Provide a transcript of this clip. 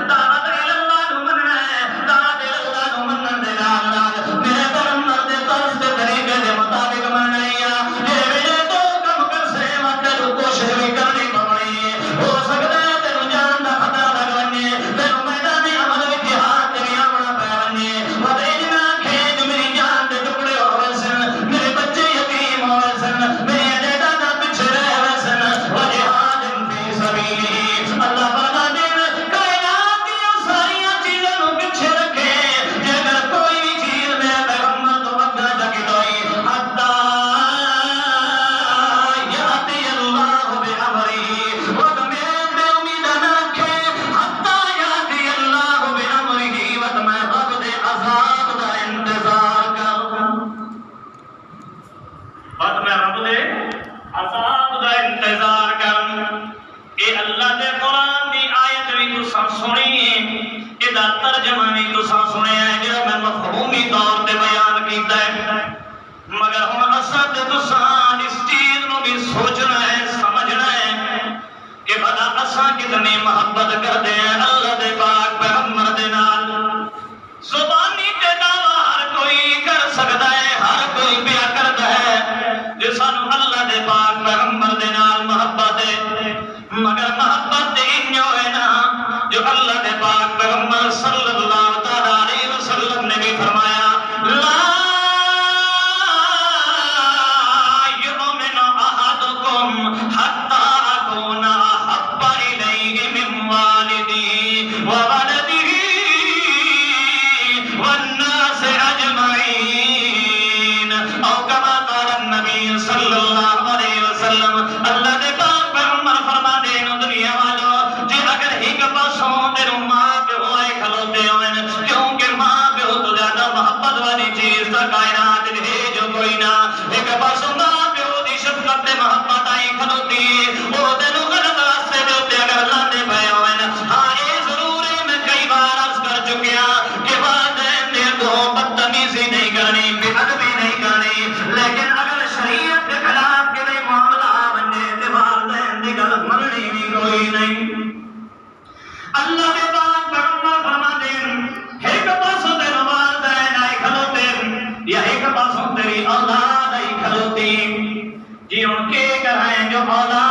دعوت اللہ نو مننا ہے دعوت اللہ نو منن دے نال میرے پیغمبر دے طرز تے طریقے دے مطابق مننا ہے جے ویلے تو کم کر سے مت کوشش بھی کرنی پونی ہو سکدا ہے تینوں جان دا خطرہ لگ ونے تینوں میدان عمل وچ جہاد تے آونا پے ونے وتے جنا کھیت میری جان دے ٹکڑے ہوئے سن میرے بچے یتیم ہوئے سن میرے جائیداد پیچھے رہے سن وجہاد فی سبیل اللہ فرما دین کائنات دی ساری چیزاں نو پیچھے رکھے جے اگر کوئی بھی چیز میرے پیغمبر تو اگا جاگی دوئی حتی یاتی اللہ بامرہ وقت میں بے امیدہ نہ رکھے حتی یاتی اللہ بامرہ وقت میں رب دے عذاب دا انتظار کر وقت میں رب دے عذاب دا انتظار کر اے اللہ دے قرآن دی آیت بھی تساں سنی اے دا ترجمہ بھی تساں سنیا ہے جڑا میں مفہومی طور تے بیان کیتا ہے مگر ہن اساں تے تساں اس چیز نو بھی سوچنا ہے سمجھنا ہے کہ بھلا اساں کتنی محبت کردے ہیں اللہ دے پاک پیغمبر دے نال زبانی تے دعویٰ ہر کوئی کر سکتا ہے ہر کوئی پیا کرتا ہے جو سانو اللہ دے پاک پیغمبر دے نال محبت ہے مگر محبت انج ہوئے نا جو اللہ دے پاک پیغمبر صلی اللہ تعالی علیہ وسلم نے بھی فرمایا لا یؤمن احدکم حتی اکون احب الیہ من والدہ وولدہ والناس اجمعین او کما قال النبی صلی اللہ علیہ وسلم اللہ دے پاک پیغمبر فرما دے دنیا والو جے اگر ایک پاسوں تیرو ماں پیو آئے کھلوتے ہوئے کیونکہ ماں پیو تو زیادہ محبت والی چیز تا کائنات ہے جو کوئی نہ ایک پاسوں ماں پیو دی شفقت تے محبت آئی کھلوتی وہ تینو غلط راستے دے ہوتے اگر لاندے پے ہوئے ہاں اے ضرور ہے میں کئی بار عرض کر چکیا کہ والدین دے تو بدتمیزی نہیں کرنی بے ادبی نہیں کرنی لیکن اگر شریعت کے خلاف کے لئے معاملہ بنے تے والدین دی گل مننی بھی کوئی نہیں اللہ کے پاک پیغمبر فرما دین ایک پاسوں تیرے والدین آئی کھلوتے یا ایک پاسوں تیری اولاد آئی کھلوتی جی ان کے گھر ہیں جو اولاد